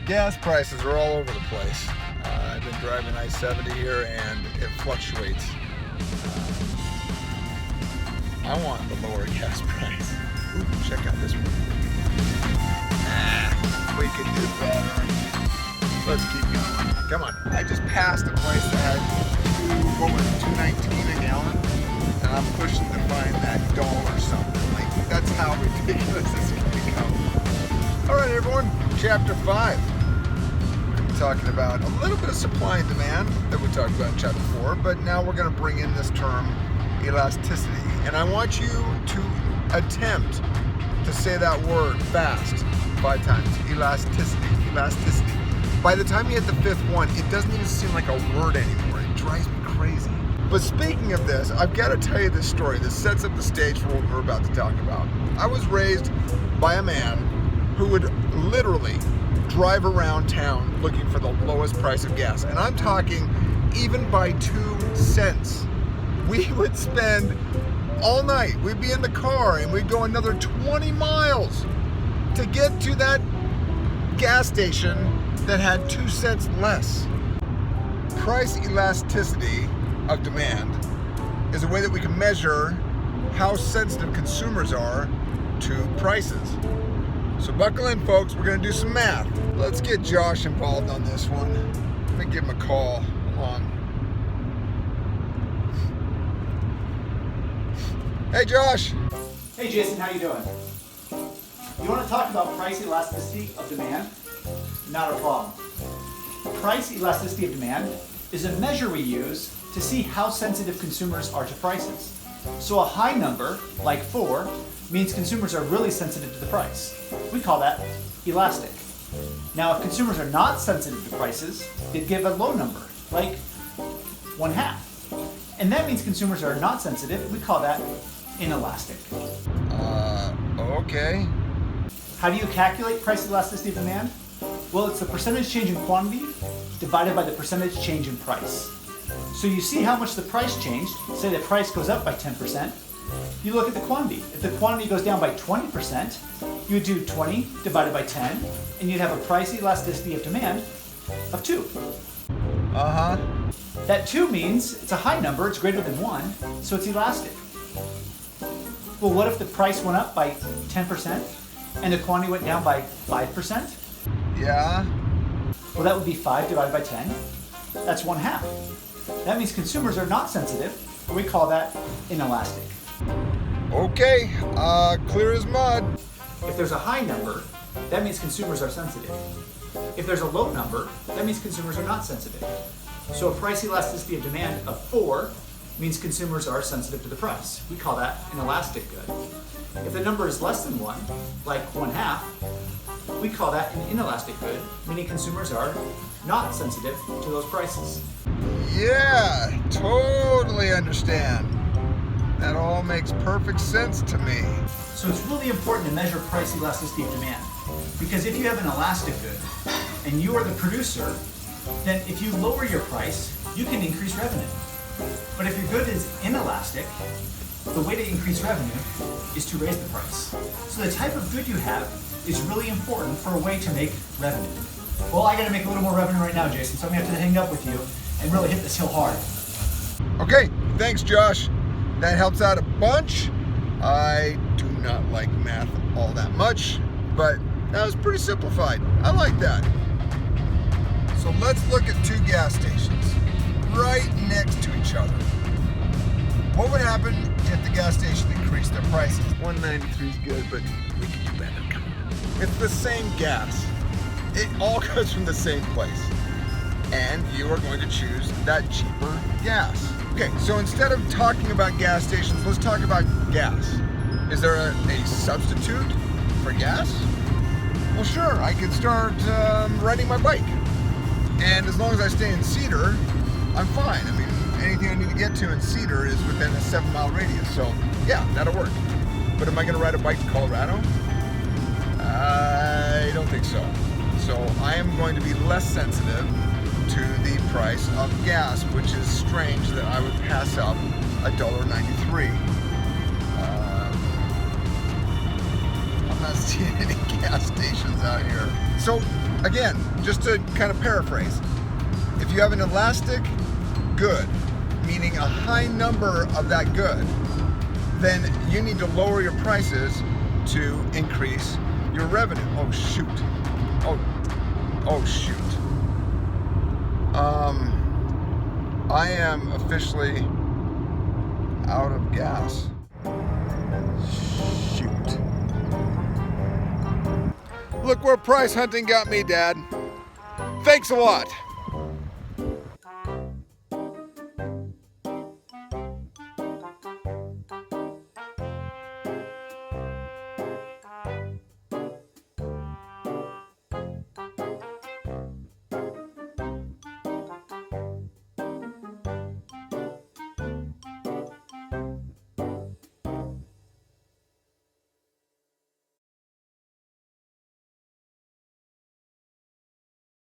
gas prices are all over the place. I've been driving I-70 here and it fluctuates. I want the lower gas price. Ooh, check out this one. We can do better. Let's keep going. Come on. I just passed a place that had $2.19 a gallon, and I'm pushing to find that dollar something. Like, that's how ridiculous this can become. All right, everyone. Chapter 5. We're going to be talking about a little bit of supply and demand that we talked about in Chapter 4, but now we're going to bring in this term, elasticity. And I want you to attempt to say that word fast 5 times. Elasticity, elasticity. By the time you hit the 5th one, it doesn't even seem like a word anymore. It drives me crazy. But speaking of this, I've got to tell you this story. This sets up the stage for what we're about to talk about. I was raised by a man who would literally drive around town looking for the lowest price of gas. And I'm talking even by 2 cents. We would spend all night. We'd be in the car and we'd go another 20 miles to get to that gas station that had 2 cents less. Price elasticity of demand is a way that we can measure how sensitive consumers are to prices. So buckle in, folks, we're gonna do some math. Let's get Josh involved on this one. Let me give him a call. Hold on. Hey, Josh. Hey, Jason, how you doing? You want to talk about price elasticity of demand? Not a problem. Price elasticity of demand is a measure we use to see how sensitive consumers are to prices. So a high number, like 4, means consumers are really sensitive to the price. We call that elastic. Now, if consumers are not sensitive to prices, they'd give a low number, like 1/2. And that means consumers are not sensitive. We call that inelastic. Okay. How do you calculate price elasticity of demand? Well, it's the percentage change in quantity divided by the percentage change in price. So you see how much the price changed. Say the price goes up by 10%. You look at the quantity. If the quantity goes down by 20%, you would do 20 divided by 10, and you'd have a price elasticity of demand of 2. Uh-huh. That 2 means it's a high number, it's greater than 1, so it's elastic. Well, what if the price went up by 10% and the quantity went down by 5%? Yeah. Well, that would be 5 divided by 10. That's 1/2. That means consumers are not sensitive, and we call that inelastic. Okay, clear as mud. If there's a high number, that means consumers are sensitive. If there's a low number, that means consumers are not sensitive. So a price elasticity of demand of 4 means consumers are sensitive to the price. We call that an elastic good. If the number is less than 1, like 1/2, we call that an inelastic good, meaning consumers are not sensitive to those prices. Yeah, totally understand. That all makes perfect sense to me. So it's really important to measure price elasticity of demand, because if you have an elastic good and you are the producer, then if you lower your price, you can increase revenue. But if your good is inelastic, the way to increase revenue is to raise the price. So the type of good you have is really important for a way to make revenue. Well, I gotta make a little more revenue right now, Jason, so I'm gonna have to hang up with you and really hit this hill hard. Okay, thanks, Josh. That helps out a bunch. I do not like math all that much, but that was pretty simplified. I like that. So let's look at 2 gas stations right next to each other. What would happen if the gas station increased their prices? 193 is good, but we can do better. Come on. It's the same gas. It all comes from the same place. And you are going to choose that cheaper gas. Okay, so instead of talking about gas stations, let's talk about gas. Is there a substitute for gas? Well, sure, I could start riding my bike. And as long as I stay in Cedar, I'm fine. I mean, anything I need to get to in Cedar is within a 7-mile radius, so yeah, that'll work. But am I gonna ride a bike in Colorado? I don't think so. So I am going to be less sensitive to the price of gas, which is strange that I would pass up $1.93. I'm not seeing any gas stations out here. So again, just to kind of paraphrase, if you have an elastic good, meaning a high number of that good, then you need to lower your prices to increase your revenue. Oh shoot. Oh shoot. I am officially out of gas. Shoot. Look where price hunting got me, Dad. Thanks a lot.